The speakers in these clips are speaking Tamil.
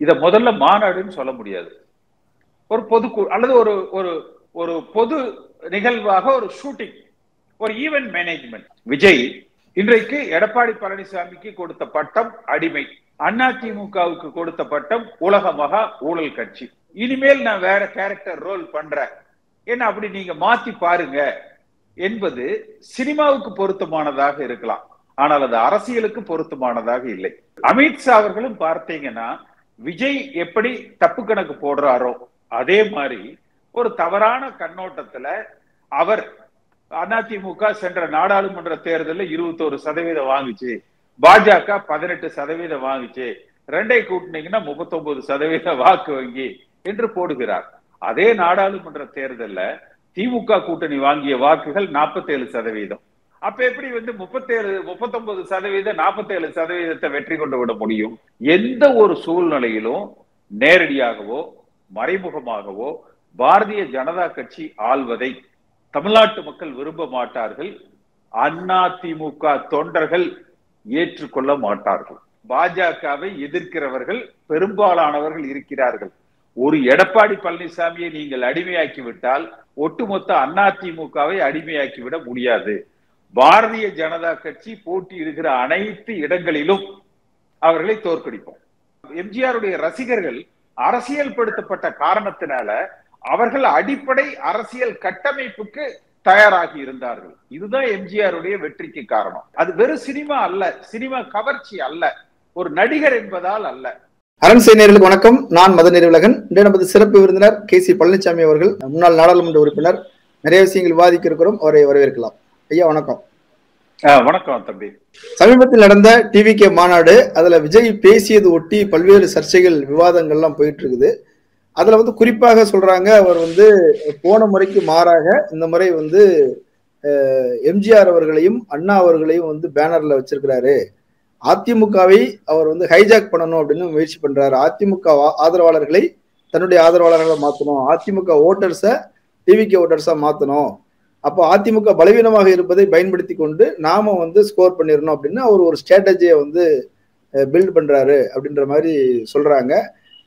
இத முதல்ல மாநாடுன்னு சொல்ல முடியாது. ஒரு பொது அல்லது ஒரு ஒரு ஒரு பொது நிகழ்வாக ஒரு ஷூட்டிங், ஒரு ஈவென்ட் மேனேஜ்மெண்ட். விஜய் இன்றைக்கு எடப்பாடி பழனிசாமிக்கு கொடுத்த பட்டம் அடிமை, அதிமுகவுக்கு கொடுத்த பட்டம் உலக மகா ஊழல் கட்சி. இனிமேல் நான் வேற கேரக்டர் ரோல் பண்றேன், என்ன அப்படி நீங்க மாத்தி பாருங்க என்பது சினிமாவுக்கு பொருத்தமானதாக இருக்கலாம், ஆனால் அது அரசியலுக்கு பொருத்தமானதாக இல்லை. அமித்ஷா அவர்களும் பார்த்தீங்கன்னா விஜய் எப்படி தப்பு கணக்கு போடுறாரோ அதே மாதிரி ஒரு தவறான கண்ணோட்டத்துல அவர் அதிமுக சென்ற நாடாளுமன்ற தேர்தலில் 21% வாங்குச்சு, பாஜக 18% வாங்குச்சு, ரெண்டை கூட்டினீங்கன்னா 39% வாக்கு வங்கி என்று போடுகிறார். அதே நாடாளுமன்ற தேர்தல்ல திமுக கூட்டணி வாங்கிய வாக்குகள் 47%. அப்ப எப்படி 39% 47% வெற்றி கொண்டு விட முடியும்? எந்த ஒரு சூழ்நிலையிலும் நேரடியாகவோ மறைமுகமாகவோ பாரதிய ஜனதா கட்சி ஆள்வதை தமிழ்நாட்டு மக்கள் விரும்ப மாட்டார்கள். அதிமுக தொண்டர்கள் ஏற்றுக்கொள்ள மாட்டார்கள். பாஜகவை எதிர்க்கிறவர்கள் பெரும்பாலானவர்கள் இருக்கிறார்கள். ஒரு எடப்பாடி பழனிசாமியை நீங்கள் அடிமையாக்கி விட்டால் ஒட்டுமொத்த அதிமுகவை அடிமையாக்கி விட முடியாது. பாரதிய ஜனதா கட்சி போட்டியிடுகிற அனைத்து இடங்களிலும் அவர்களை தோற்கடிப்போம். எம்ஜிஆருடைய ரசிகர்கள் அரசியல் படுத்தப்பட்ட காரணத்தினால அவர்கள் அடிப்படை அரசியல் கட்டமைப்புக்கு தயாராகி இருந்தார்கள். இதுதான் எம்ஜிஆருடைய வெற்றிக்கு காரணம். அது வெறும் சினிமா அல்ல, சினிமா கவர்ச்சி அல்ல, ஒரு நடிகர் என்பதால் அல்ல. அரண்சை நேயர்களுக்கு வணக்கம். நான் மதன் அறிவுலகன். இன்று நமது சிறப்பு விருந்தினர் KC பழனிசாமி அவர்கள், முன்னாள் நாடாளுமன்ற உறுப்பினர். நிறைய விஷயங்கள் விவாதிக்க இருக்கிறோம், அவரை வரவேற்கலாம். ஐயா வணக்கம். வணக்கம் தம்பி. சமீபத்தில் நடந்த TVK மாநாடு, அதுல விஜய் பேசியது ஒட்டி பல்வேறு சர்ச்சைகள் விவாதங்கள்லாம் போயிட்டு இருக்குது. அதுல குறிப்பாக சொல்றாங்க, அவர் போன முறைக்கு மாறாக இந்த முறை எம்ஜிஆர் அவர்களையும் அண்ணா அவர்களையும் பேனர்ல வச்சிருக்கிறாரு. அதிமுகவை அவர் ஹைஜாக் பண்ணணும் அப்படின்னு முயற்சி பண்றாரு. அதிமுக ஆதரவாளர்களை தன்னுடைய ஆதரவாளர்களை மாத்தணும், அதிமுக ஓட்டர்ஸை TVK ஓட்டர்ஸா மாத்தணும், அப்போ அதிமுக பலவீனமாக இருப்பதை பயன்படுத்தி கொண்டு நாம ஸ்கோர் பண்ணிடணும் அப்படின்னு அவர் ஒரு ஸ்ட்ராட்டஜியை பில்ட் பண்றாரு அப்படின்ற மாதிரி சொல்றாங்க.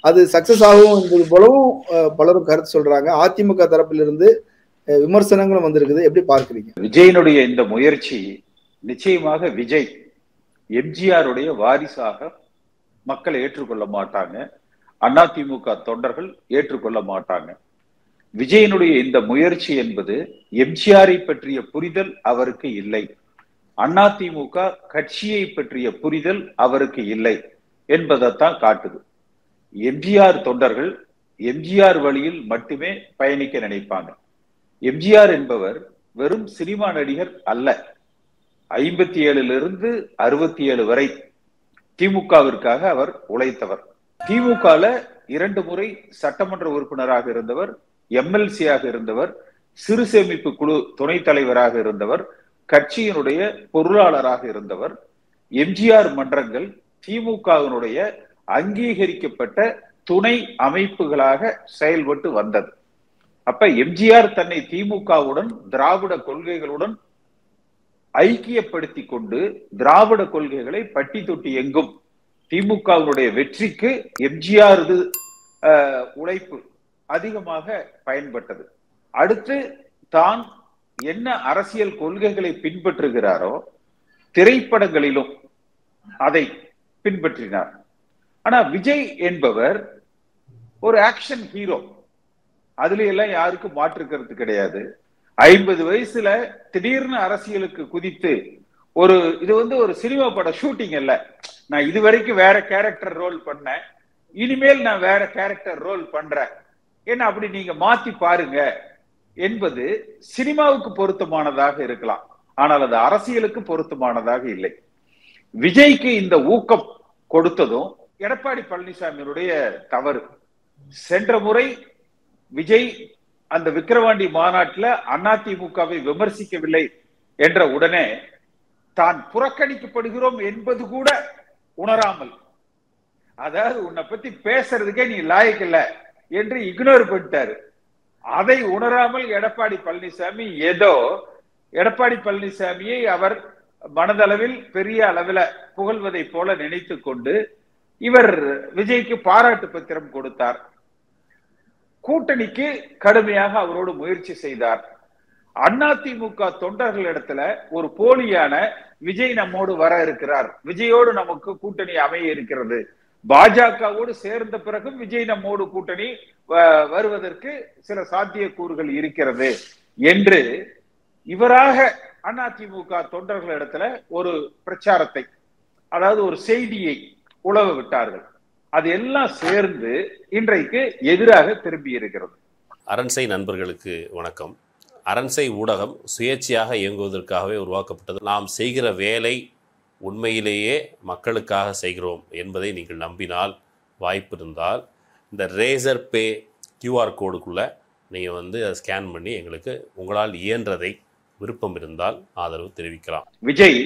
அது சக்சஸ் ஆகும் என்பது போலவும் பலரும் கருத்து சொல்றாங்க. அதிமுக தரப்பிலிருந்து விமர்சனங்களும் வந்திருக்குது. எப்படி பார்க்கிறீங்க? விஜயனுடைய இந்த முயற்சி நிச்சயமாக விஜய் எம்ஜிஆருடைய வாரிசாக மக்கள் ஏற்றுக்கொள்ள மாட்டாங்க, அதிமுக தொண்டர்கள் ஏற்றுக்கொள்ள மாட்டாங்க. விஜயனுடைய இந்த முயற்சி என்பது எம்ஜிஆரை பற்றிய புரிதல் அவருக்கு இல்லை, அதிமுக கட்சியை பற்றிய புரிதல் அவருக்கு இல்லை என்பதைத்தான் காட்டுது. எம்ஜிஆர் தொண்டர்கள் எம்ஜிஆர் வழியில் மட்டுமே பயணிக்க நினைப்பாங்க. எம்ஜிஆர் என்பவர் வெறும் சினிமா நடிகர் அல்ல. 57 67 வரை திமுகவிற்காக அவர் உழைத்தவர். திமுகல 2 முறை சட்டமன்ற உறுப்பினராக இருந்தவர், MLC-யாக இருந்தவர், சிறு சேமிப்பு குழு துணைத் தலைவராக இருந்தவர், கட்சியினுடைய பொருளாளராக இருந்தவர். எம்ஜிஆர் மன்றங்கள் திமுகவினுடைய அங்கீகரிக்கப்பட்ட துணை அமைப்புகளாக செயல்பட்டு வந்தது. அப்ப எம்ஜிஆர் தன்னை திமுகவுடன் திராவிட கொள்கைகளுடன் ஐக்கியப்படுத்தி கொண்டு திராவிட கொள்கைகளை பட்டி தொட்டி எங்கும் திமுகவினுடைய வெற்றிக்கு எம்ஜிஆர் உழைப்பு அதிகமாக பயன்பட்டது. அடுத்து தான் என்ன அரசியல் கொள்கைகளை பின்பற்றுகிறாரோ திரைப்படங்களிலும் அதை பின்பற்றினார். ஆனா விஜய் என்பவர் ஒரு ஆக்ஷன் ஹீரோ, அதுல எல்லாம் யாருக்கும் மாற்றுக்கிறது கிடையாது. 50 வயசுல திடீர்னு அரசியலுக்கு குதித்து இது ஒரு சினிமா பட ஷூட்டிங் அல்ல, நான் இதுவரைக்கும் வேற கேரக்டர் ரோல் பண்ணேன், இனிமேல் நான் வேற கேரக்டர் ரோல் பண்றேன், என்ன அப்படி நீங்க மாத்தி பாருங்க என்பது சினிமாவுக்கு பொருத்தமானதாக இருக்கலாம், ஆனால் அது அரசியலுக்கு பொருத்தமானதாக இல்லை. விஜய்க்கு இந்த ஊக்கம் கொடுத்ததும் எடப்பாடி பழனிசாமியினுடைய தவறு. சென்ற முறை விஜய் அந்த விக்கிரவாண்டி மாநாட்டில் அதிமுகவை விமர்சிக்கவில்லை என்ற உடனே தான் புறக்கணிக்கப்படுகிறோம் என்பது கூட உணராமல், அதாவது உன்னை பத்தி பேசுறதுக்கே நீ லாயக்கில்லை என்று இக்னோர் பண்ணிட்டாரு. அதை உணராமல் எடப்பாடி பழனிசாமி ஏதோ எடப்பாடி பழனிசாமியை அவர் மனதளவில் பெரிய அளவில் புகழ்வதை போல நினைத்து கொண்டு இவர் விஜய்க்கு பாராட்டு பத்திரம் கொடுத்தார். கூட்டணிக்கு கடுமையாக அவரோடு முயற்சி செய்தார். அதிமுக தொண்டர்களிடத்துல ஒரு போலியான விஜய் நம்மோடு வர இருக்கிறார், விஜயோடு நமக்கு கூட்டணி அமைய இருக்கிறது, பாஜகவோடு சேர்ந்த பிறகும் விஜய் நம்மோடு கூட்டணி வருவதற்கு சில சாத்தியக்கூறுகள் இருக்கிறது என்று இவராக அதிமுக தொண்டர்களிடத்துல ஒரு பிரச்சாரத்தை, அதாவது ஒரு செய்தியை உலவ விட்டார்கள். அது எல்லாம் சேர்ந்து இன்றைக்கு எதிராக திரும்பி இருக்கிறது. அரண்சை நண்பர்களுக்கு வணக்கம். அரண்சை ஊடகம் சுயேட்சையாக இயங்குவதற்காகவே உருவாக்கப்பட்டது. நாம் செய்கிற வேலை உண்மையிலேயே மக்களுக்காக செய்கிறோம் என்பதை நீங்கள் நம்பினால், வாய்ப்பு இருந்தால் இந்த ரேசர் பே கியூஆர் கோடுக்குள்ளே நீங்கள் அதை ஸ்கேன் பண்ணி எங்களுக்கு உங்களால் இயன்றதை விருப்பம் இருந்தால் ஆதரவு தெரிவிக்கலாம். விஜய்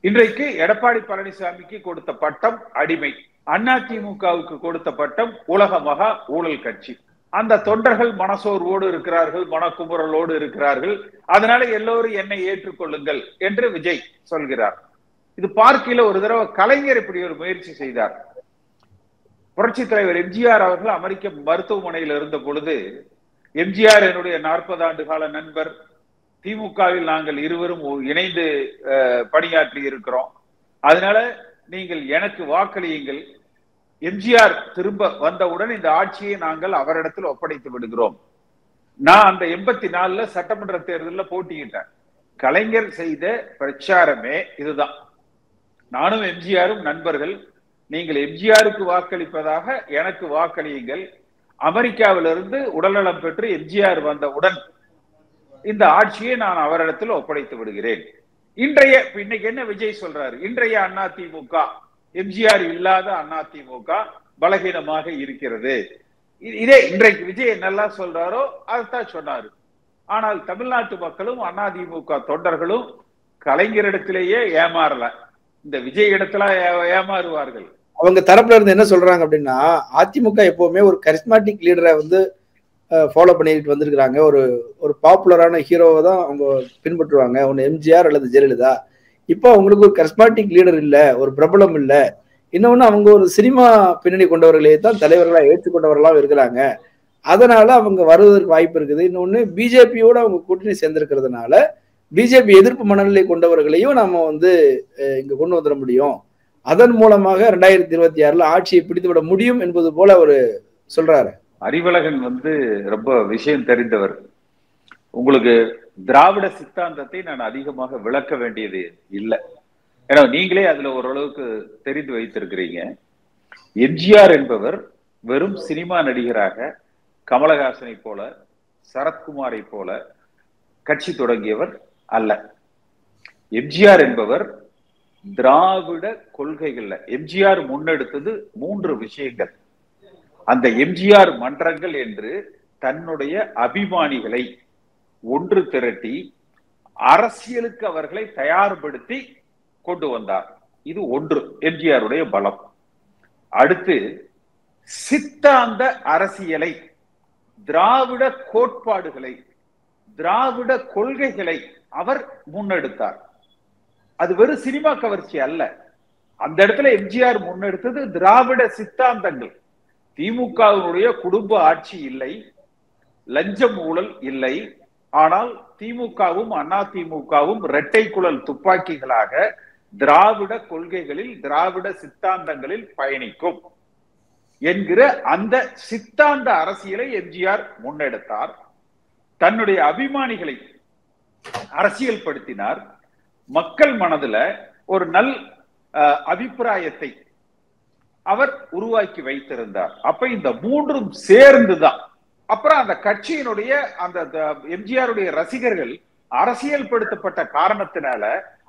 இன்றைக்கு எடப்பாடி பழனிசாமிக்கு கொடுத்த பட்டம் அடிமை, அதிமுகவுக்கு கொடுத்த பட்டம் உலக மகா ஊழல் கட்சி. அந்த தொண்டர்கள் மனசோர்வோடு இருக்கிறார்கள், மனக்குமுறலோடு இருக்கிறார்கள். அதனால எல்லோரும் என்னை ஏற்றுக்கொள்ளுங்கள் என்று விஜய் சொல்கிறார். இது பார்க்கையில ஒரு தடவை கலைஞர் இப்படி ஒரு முயற்சி செய்தார். புரட்சி தலைவர் எம்ஜிஆர் அவர்கள் அமெரிக்க மருத்துவமனையில் இருந்த பொழுது, எம்ஜிஆர் என்னுடைய 40 ஆண்டு கால நண்பர், திமுகவில் நாங்கள் இருவரும் இணைந்து பணியாற்றி இருக்கிறோம், அதனால நீங்கள் எனக்கு வாக்களியுங்கள், எம்ஜிஆர் திரும்ப வந்தவுடன் இந்த ஆட்சியை நாங்கள் அவரிடத்தில் ஒப்படைத்து விடுகிறோம். நான் அந்த 84 சட்டமன்ற தேர்தலில் போட்டியிட்டேன். கலைஞர் செய்த பிரச்சாரமே இதுதான். நானும் எம்ஜிஆரும் நண்பர்கள், நீங்கள் எம்ஜிஆருக்கு வாக்களிப்பதாக எனக்கு வாக்களியுங்கள், அமெரிக்காவிலிருந்து உடல்நலம் பெற்று எம்ஜிஆர் வந்தவுடன் இந்த ஆட்சியை நான் அவரிடத்தில் ஒப்படைத்து விடுகிறேன். இன்னைக்கு என்ன விஜய் சொல்றாரு? இன்றைய அதிமுக, எம்ஜிஆர் இல்லாத அதிமுக பலகீனமாக இருக்கிறது. இதே இன்றைக்கு விஜய் என்னெல்லாம் சொல்றாரோ அதுதான் சொன்னாரு. ஆனால் தமிழ்நாட்டு மக்களும் அதிமுக தொண்டர்களும் கலைஞரிடத்திலேயே ஏமாறல, இந்த விஜய் இடத்துல ஏமாறுவார்கள். அவங்க தரப்புல இருந்து என்ன சொல்றாங்க அப்படின்னா, அதிமுக எப்பவுமே ஒரு கரிஸ்மாட்டிக் லீடரை ஃபாலோ பண்ணிட்டு வந்திருக்கிறாங்க. ஒரு பாப்புலரான ஹீரோவை தான் அவங்க பின்பற்றுவாங்க, ஒன்று எம்ஜிஆர் அல்லது ஜெயலலிதா. இப்போ அவங்களுக்கு ஒரு கரிஸ்மாட்டிக் லீடர் இல்லை, ஒரு பிரபலம் இல்லை. இன்னொன்று அவங்க ஒரு சினிமா பின்னணி கொண்டவர்களே தான் தலைவர்களாக ஏற்றுக்கொண்டவர்களாக இருக்கிறாங்க. அதனால அவங்க வருவதற்கு வாய்ப்பு இருக்குது. இன்னொன்று பிஜேபியோட அவங்க கூட்டணி சேர்ந்திருக்கிறதுனால பிஜேபி எதிர்ப்பு மனநிலை கொண்டவர்களையும் நம்ம இங்க கொண்டு வந்துட முடியும். அதன் மூலமாக 2026 ஆட்சியை பிடித்து விட முடியும் என்பது போல அவர் சொல்றாரு. அறிவழகன் ரொம்ப விஷயம் தெரிந்தவர். உங்களுக்கு திராவிட சித்தாந்தத்தை நான் அதிகமாக விளக்க வேண்டியது இல்லை, ஏன்னா நீங்களே அதுல ஓரளவுக்கு தெரிந்து வைத்திருக்கிறீங்க. எம்ஜிஆர் என்பவர் வெறும் சினிமா நடிகராக கமலஹாசனை போல, சரத்குமாரை போல கட்சி தொடங்கியவர் அல்ல. எம்ஜிஆர் என்பவர் திராவிட கொள்கைகள்ல எம்ஜிஆர் முன்னெடுத்தது 3 விஷயங்கள். அந்த எம்ஜிஆர் மன்றங்கள் என்று தன்னுடைய அபிமானிகளை ஒன்று திரட்டி அரசியலுக்கு அவர்களை தயார்படுத்தி கொண்டு வந்தார். இது ஒன்று எம்ஜிஆருடைய பலம். அடுத்து சித்தாந்த அரசியலை, திராவிட கோட்பாடுகளை, திராவிட கொள்கைகளை அவர் முன்னெடுத்தார். அது வெறும் சினிமா கவர்ச்சி அல்ல. அந்த இடத்துல எம்ஜிஆர் முன்னெடுத்தது திராவிட சித்தாந்தங்கள். திமுகவினுடைய குடும்ப ஆட்சி இல்லை, லஞ்சம் ஊழல் இல்லை. ஆனால் திமுகவும் அதிமுகவும் இரட்டை குழல் துப்பாக்கிகளாக திராவிட கொள்கைகளில், திராவிட சித்தாந்தங்களில் பயணிக்கும் என்கிற அந்த சித்தாந்த அரசியலை எம்ஜிஆர் முன்னெடுத்தார். தன்னுடைய அபிமானிகளை அரசியல் படுத்தினார். மக்கள் மனதுல ஒரு நல் அபிப்பிராயத்தை அவர் உருவாக்கி வைத்திருந்தார். அப்ப இந்த 3ம் சேர்ந்துதான் அப்புறம் அந்த கட்சியினுடைய அந்த எம்ஜிஆருடைய ரசிகர்கள் அரசியல் படுத்தப்பட்ட காரணத்தினால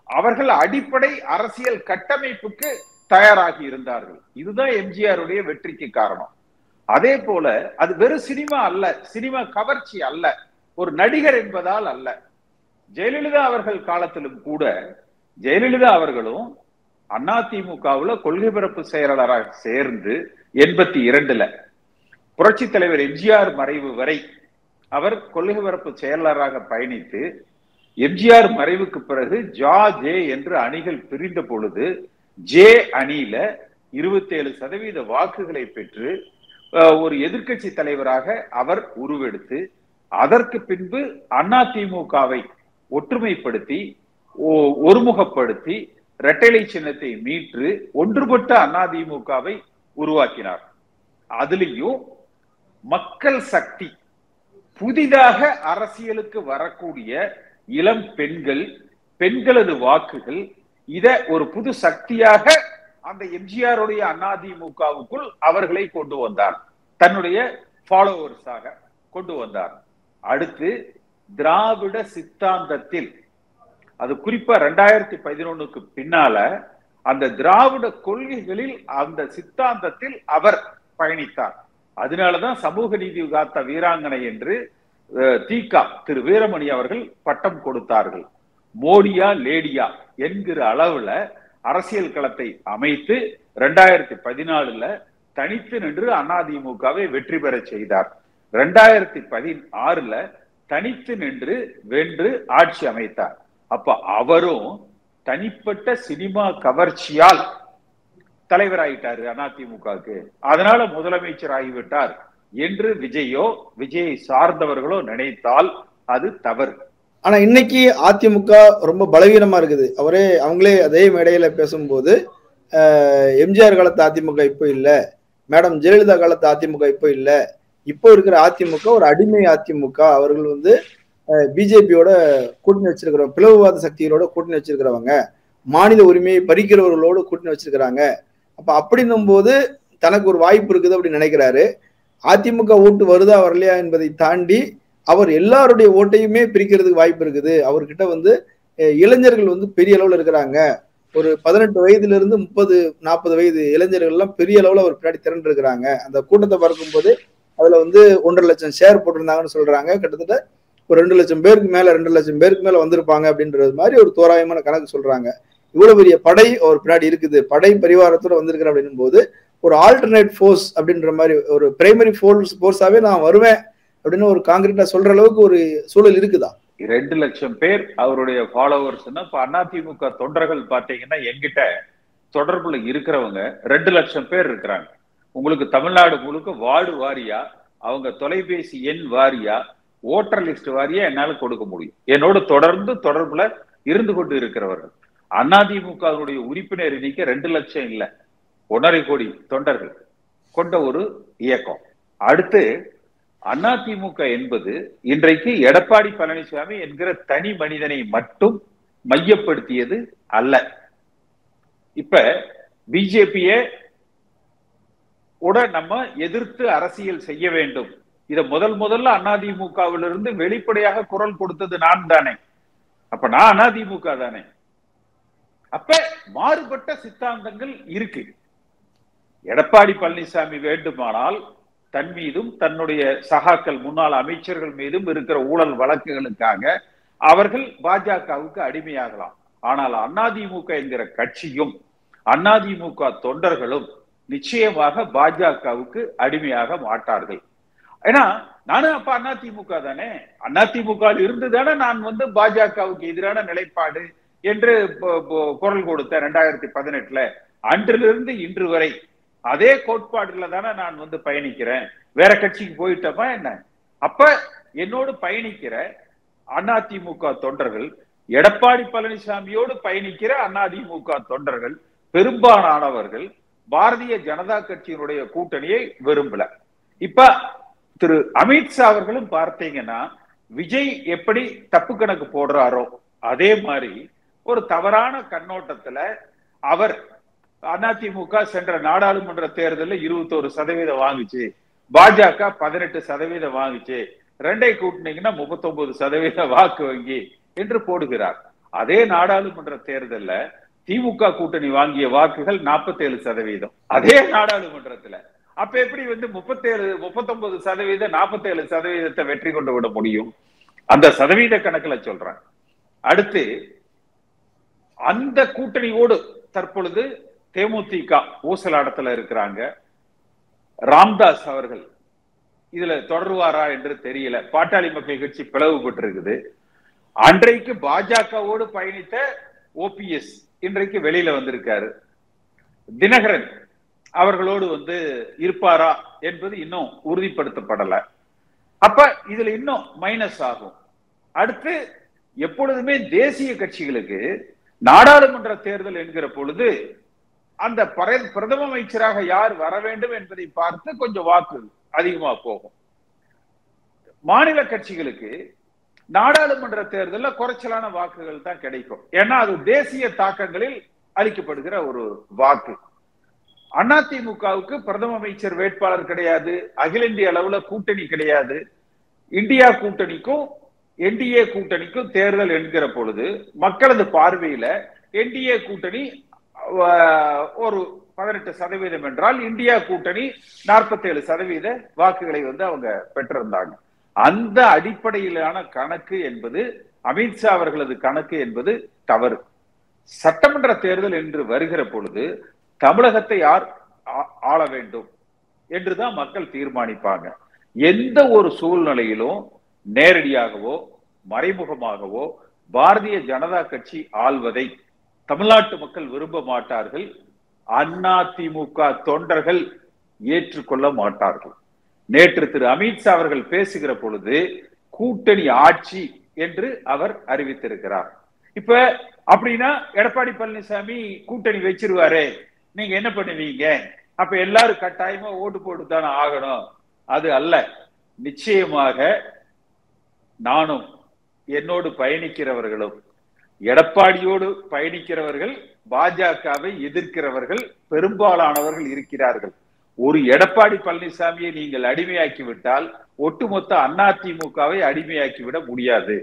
அவர்கள் அடிப்படை அரசியல் கட்டமைப்புக்கு தயாராகி இருந்தார்கள். இதுதான் எம்ஜிஆருடைய வெற்றிக்கு காரணம். அதே போல அது வெறும் சினிமா அல்ல, சினிமா கவர்ச்சி அல்ல, ஒரு நடிகர் என்பதால் அல்ல. ஜெயலலிதா அவர்கள் காலத்திலும் கூட ஜெயலலிதா அவர்களும் அதிமுகவுல கொள்கை பரப்பு செயலாளராக சேர்ந்து 82 புரட்சி தலைவர் எம்ஜிஆர் மறைவு வரை அவர் கொள்கை பரப்பு செயலாளராக பயணித்து, எம்ஜிஆர் மறைவுக்கு பிறகு ஜே என்று அணிகள் பிரிந்த பொழுது ஜே அணியில 27% வாக்குகளை பெற்று ஒரு எதிர்க்கட்சி தலைவராக அவர் உருவெடுத்து அதற்கு பின்பு அதிமுகவை ஒற்றுமைப்படுத்தி ஒருமுகப்படுத்தி இரட்டைலை சின்னத்தை மீட்டு ஒன்றுபட்ட அதிமுகவை உருவாக்கினார். அதிலையும் மக்கள் சக்தி, புதிதாக அரசியலுக்கு வரக்கூடிய இளம் பெண்கள், பெண்களது வாக்குகள், இத ஒரு புது சக்தியாக அந்த எம்ஜிஆருடைய அதிமுகவுக்குள் அவர்களை கொண்டு வந்தார், தன்னுடைய ஃபாலோவர்ஸாக கொண்டு வந்தார். அடுத்து திராவிட சித்தாந்தத்தில், அது குறிப்பா 2011க்கு பின்னால அந்த திராவிட கொள்கைகளில், அந்த சித்தாந்தத்தில் அவர் பயணித்தார். அதனாலதான் சமூக நீதி காத்த வீராங்கனை என்று தீகா திரு வீரமணி அவர்கள் பட்டம் கொடுத்தார்கள். மோடியா லேடியா என்கிற அளவுல அரசியல் களத்தை அமைத்து 2014ல தனித்து நின்று அதிமுகவை வெற்றி பெற செய்தார். 2016ல தனித்து நின்று வென்று ஆட்சி அமைத்தார். அப்ப அவரும் தனிப்பட்ட சினிமா கவர்ச்சியால் தலைவராயிட்டாரு அதிமுகவுக்கு, அதனால முதலமைச்சர் ஆகிவிட்டார் என்று விஜயை சார்ந்தவர்களோ நினைத்தால் அது தவறு. ஆனா இன்னைக்கு அதிமுக ரொம்ப பலவீனமா இருக்குது. அவங்களே அதே மேடையில பேசும்போது எம்ஜிஆர் காலத்து அதிமுக இப்போ இல்ல, மேடம் ஜெயலலிதா காலத்து அதிமுக இப்போ இல்ல, இப்போ இருக்கிற அதிமுக ஒரு அடிமை அதிமுக. அவர்கள் பிஜேபியோட கூட்டணி வச்சிருக்கிறவங்க, பிளவுவாத சக்திகளோட கூட்டணி வச்சிருக்கிறவங்க, மாநில உரிமையை பறிக்கிறவர்களோடு கூட்டணி வச்சிருக்கிறாங்க. அப்ப அப்படின்னும் போது தனக்கு ஒரு வாய்ப்பு இருக்குது அப்படின்னு நினைக்கிறாரு. அதிமுக ஓட்டு வருதா வரலையா என்பதை தாண்டி அவர் எல்லாருடைய ஓட்டையுமே பிரிக்கிறதுக்கு வாய்ப்பு இருக்குது. அவர்கிட்ட இளைஞர்கள் பெரிய அளவுல இருக்கிறாங்க. ஒரு 18 வயதுல இருந்து 30-40 வயது இளைஞர்கள் எல்லாம் பெரிய அளவுல அவர் பின்னாடி திரண்டு இருக்கிறாங்க. அந்த கூட்டத்தை பார்க்கும்போது அதுல 1.5 லட்சம் ஷேர் போட்டிருந்தாங்கன்னு சொல்றாங்க. கிட்டத்தட்ட ஒரு 2 லட்சம் பேருக்கு மேல 2 லட்சம் பேருக்கு மேல வந்திருப்பாங்க அப்படின்றது மாதிரி ஒரு தோராயமான கணக்கு சொல்றாங்க. இவ்வளவு பெரிய படை அவர் பின்னாடி இருக்குது, படை பரிவாரத்தோட வந்திருக்கிற அப்படின்னும் போது ஒரு ஆல்டர்னேட் ஃபோர்ஸ் அப்படின்ற மாதிரி ஒரு பிரைமரி ஃபோர்ஸாவே நான் வருவேன் அப்படின்னு ஒரு காங்கிரீட்டா சொல்ற அளவுக்கு ஒரு சூழல் இருக்குதா? 2 லட்சம் பேர் அவருடைய ஃபாலோவர்ஸ்னா, இப்ப அதிமுக தொண்டர்கள் பாத்தீங்கன்னா எங்கிட்ட தொடர்புல இருக்கிறவங்க 2 லட்சம் பேர் இருக்கிறாங்க. உங்களுக்கு தமிழ்நாடு முழுக்க வார்டு வாரியா, அவங்க தொலைபேசி எண் வாரியா, ஓட்டர் லிஸ்ட் வாரியா என்னால கொடுக்க முடியும். என்னோட தொடர்ந்து தொடர்புல இருந்து கொண்டு இருக்கிறவர்கள். அதிமுகவுடைய உறுப்பினர் எண்ணிக்கை 2 லட்சம் இல்ல, 1.5 கோடி தொண்டர்கள் கொண்ட ஒரு இயக்கம். அடுத்து அதிமுக என்பது இன்றைக்கு எடப்பாடி பழனிசாமி என்கிற தனி மனிதனை மட்டும் மையப்படுத்தியது அல்ல. இப்ப பிஜேபியை நம்ம எதிர்த்து அரசியல் செய்ய வேண்டும். இத முதல்ல அதிமுகவிலிருந்து வெளிப்படையாக குரல் கொடுத்தது நான் தானே. அப்ப நான் அதிமுக தானே. அப்ப மாறுபட்ட சித்தாந்தங்கள் இருக்கு. எடப்பாடி பழனிசாமி வேண்டுமானால் தன் மீதும் தன்னுடைய சகாக்கள் முன்னாள் அமைச்சர்கள் மீதும் இருக்கிற ஊழல் வழக்குகளுக்காக அவர்கள் பாஜகவுக்கு அடிமையாகலாம். ஆனால் அதிமுக என்கிற கட்சியும் அதிமுக தொண்டர்களும் நிச்சயமாக பாஜகவுக்கு அடிமையாக மாட்டார்கள். ஏன்னா நானும் அப்ப அதிமுக தானே, அதிமுக இருந்து தானே நான் பாஜகவுக்கு எதிரான நிலைப்பாடு என்று குரல் கொடுத்த 2018ல. அன்றிலிருந்து இன்று வரை அதே கோட்பாடுல தானே நான் பயணிக்கிறேன். வேற கட்சிக்கு போயிட்டப்ப என்ன? அப்ப என்னோடு பயணிக்கிற அதிமுக தொண்டர்கள், எடப்பாடி பழனிசாமியோடு பயணிக்கிற அதிமுக தொண்டர்கள் பெரும்பாலானவர்கள் பாரதிய ஜனதா கட்சியினுடைய கூட்டணியை விரும்பல. இப்ப திரு அமித்ஷா அவர்களும் பார்த்தீங்கன்னா விஜய் எப்படி தப்பு கணக்கு போடுறாரோ அதே மாதிரி ஒரு தவறான கண்ணோட்டத்துல அவர் அதிமுக சென்ற நாடாளுமன்ற தேர்தலில் 21% வாங்குச்சு, பாஜக 18% வாங்குச்சு, 2 கூட்டினீங்கன்னா 39% வாக்கு வங்கி என்று போடுகிறார். அதே நாடாளுமன்ற தேர்தல்ல திமுக கூட்டணி வாங்கிய வாக்குகள் 47%. அதே நாடாளுமன்றத்துல அப்ப எப்படி 39% 47% வெற்றி கொண்டு விட முடியும்? அந்த சதவீத கணக்குல சொல்றேன். அடுத்து அந்த கூட்டணியோடு தற்பொழுது தேமுதிக ஊசலாட்டத்துல இருக்கிறாங்க. ராம்தாஸ் அவர்கள் இதுல தொடர்வாரா என்று தெரியல. பாட்டாளி மக்கள் கட்சி பிளவுபட்டு இருக்குது. அன்றைக்கு பாஜகவோடு பயணித்த ஓபிஎஸ் இன்றைக்கு வெளியில வந்திருக்காரு. தினகரன் அவர்களோடு வந்து இருப்பாரா என்பது இன்னும் உறுதிப்படுத்தப்படல. அப்ப இதுல இன்னும் மைனஸ் ஆகும். அடுத்து எப்பொழுதுமே தேசிய கட்சிகளுக்கு நாடாளுமன்ற தேர்தல் என்கிற பொழுது அந்த பிரதம அமைச்சராக யார் வர வேண்டும் என்பதை பார்த்து கொஞ்சம் வாக்கு அதிகமா போகும். மாநில கட்சிகளுக்கு நாடாளுமன்ற தேர்தலில் குறைச்சலான வாக்குகள் தான் கிடைக்கும். ஏன்னா அது தேசிய தாக்கங்களில் அளிக்கப்படுகிற ஒரு வாக்கு. அதிமுகவுக்கு பிரதம அமைச்சர் வேட்பாளர் கிடையாது, அகில இந்திய அளவுல கூட்டணி கிடையாது. இந்தியா கூட்டணிக்கும் என்டிஏ கூட்டணிக்கும் தேர்தல் என்கிற பொழுது மக்களது பார்வையில என்டிஏ கூட்டணி ஒரு 18% என்றால் இந்தியா கூட்டணி 47% வாக்குகளை வந்து அவங்க பெற்றிருந்தாங்க. அந்த அடிப்படையிலான கணக்கு என்பது அமித்ஷா அவர்களது கணக்கு என்பது தவறு. சட்டமன்ற தேர்தல் என்று வருகிற பொழுது தமிழகத்தை யார் ஆள வேண்டும் என்றுதான் மக்கள் தீர்மானிப்பாங்க. எந்த ஒரு சூழ்நிலையிலும் நேரடியாகவோ மறைமுகமாகவோ பாரதிய ஜனதா கட்சி ஆள்வதை தமிழ்நாட்டு மக்கள் விரும்ப மாட்டார்கள். அதிமுக தொண்டர்கள் ஏற்றுக்கொள்ள மாட்டார்கள். நேற்று திரு அமித்ஷா அவர்கள் பேசுகிற பொழுது கூட்டணி ஆட்சி என்று அவர் அறிவித்திருக்கிறார். இப்ப அப்படின்னா எடப்பாடி பழனிசாமி கூட்டணி வச்சிருவாரு, நீங்க என்ன பண்ணுவீங்க? அப்ப எல்லாரும் கட்டாயமா ஓட்டு போட்டுத்தானே ஆகணும்? அது அல்ல. நிச்சயமாக நானும் என்னோடு பயணிக்கிறவர்களும் எடப்பாடியோடு பயணிக்கிறவர்கள் பாஜகவை எதிர்க்கிறவர்கள் பெரும்பாலானவர்கள் இருக்கிறார்கள். ஒரு எடப்பாடி பழனிசாமியை நீங்கள் அடிமையாக்கி விட்டால் ஒட்டுமொத்த அதிமுகவை அடிமையாக்கிவிட முடியாது.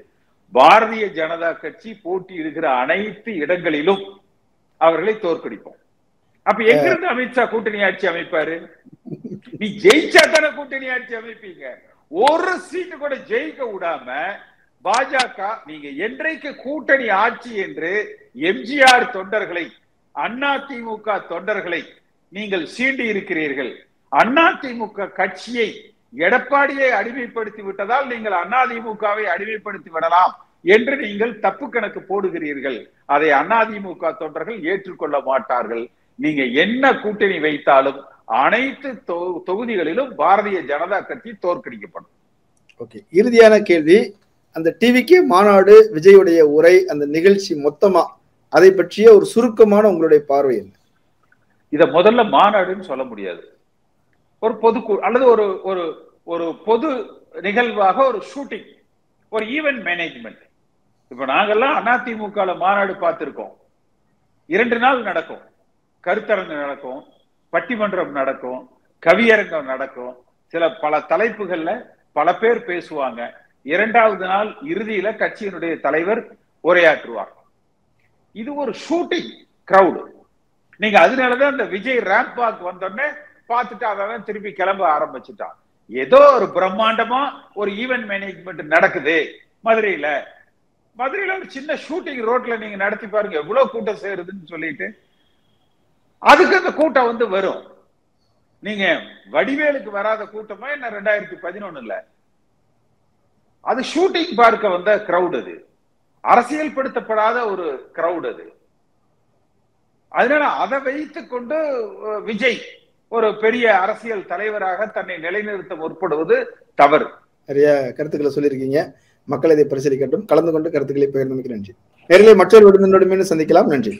பாரதிய ஜனதா கட்சி போட்டியிடுகிற அனைத்து இடங்களிலும் அவர்களை தோற்கடிப்போம். அப்ப எங்கிருந்து அமித்ஷா கூட்டணி ஆட்சி அமைப்பாரு? நீ ஜெயிச்சா தானே கூட்டணி ஆட்சி அமைப்பீங்க. ஒரு சீட்டு கூட ஜெயிக்க விடாம பாஜக நீங்க என்றைக்கு கூட்டணி ஆட்சி என்று எம்ஜிஆர் தொண்டர்களை அதிமுக தொண்டர்களை நீங்கள் சீண்டி இருக்கிறீர்கள். அதிமுக கட்சியை எடப்பாடியை அடிமைப்படுத்தி விட்டதால் நீங்கள் அதிமுகவை அடிமைப்படுத்தி விடலாம் என்று நீங்கள் தப்பு கணக்கு போடுகிறீர்கள். அதை அதிமுக தொண்டர்கள் ஏற்றுக்கொள்ள மாட்டார்கள். நீங்க என்ன கூட்டணி வைத்தாலும் அனைத்து தொகுதிகளிலும் பாரதிய ஜனதா கட்சி தோற்கடிக்கப்படும். ஓகே, இறுதியான கேள்வி. அந்த டிவிகே மாநாடு, விஜயுடைய உரை, அந்த நிகழ்ச்சி மொத்தமா அதை பற்றிய ஒரு சுருக்கமான உங்களுடைய பார்வை என்ன? இத முதல்ல மாநாடுன்னு சொல்ல முடியாது. ஒரு பொது அல்லது ஒரு ஒரு ஒரு பொது நிகழ்வாக ஒரு ஷூட்டிங், ஒரு ஈவென்ட் மேனேஜ்மெண்ட். இப்ப நாங்கெல்லாம் அதிமுக மாநாடு பார்த்திருக்கோம். 2 நாள் நடக்கும். கருத்தரங்கு நடக்கும், பட்டிமன்றம் நடக்கும், கவியரங்கம் நடக்கும். பல தலைப்புகள்ல பல பேர் பேசுவாங்க. 2வது நாள் இறுதியில கட்சியினுடைய தலைவர் உரையாற்றுவார். இது ஒரு ஷூட்டிங் கிரவுடு. நீங்க அதனாலதான் இந்த விஜய் ரேம்ப் வாக் வந்தோடனே பார்த்துட்டு அவன் திருப்பி கிளம்ப ஆரம்பிச்சுட்டான். ஏதோ ஒரு பிரம்மாண்டமா ஒரு ஈவென்ட் மேனேஜ்மெண்ட் நடக்குது மதுரையில. ஒரு சின்ன ஷூட்டிங் ரோட்ல நீங்க நடத்தி பாருங்க, எவ்வளவு கூட்டம் சேருதுன்னு சொல்லிட்டு. அதுக்கு அந்த கூட்டம் வந்து வரும். நீங்க வடிவேலுக்கு வராத கூட்டமா என்ன 2011ல? அது ஷூட்டிங் பார்க்க வந்த கிரவுட். அது அரசியல்படுத்தப்படாத ஒரு கிரவுட். அது அதனால அதை வைத்துக் கொண்டு விஜய் ஒரு பெரிய அரசியல் தலைவராக தன்னை நிலைநிறுத்த முற்படுவது தவறு. நிறைய கருத்துக்களை சொல்லியிருக்கீங்க. மக்கள் இதை பரிசீலிக்கட்டும். கலந்து கொண்டு கருத்துக்களை பகிர்ந்தமைக்கு நன்றி. நேரிலே மற்றொரு விருந்தினருடன் சந்திக்கலாம். நன்றி.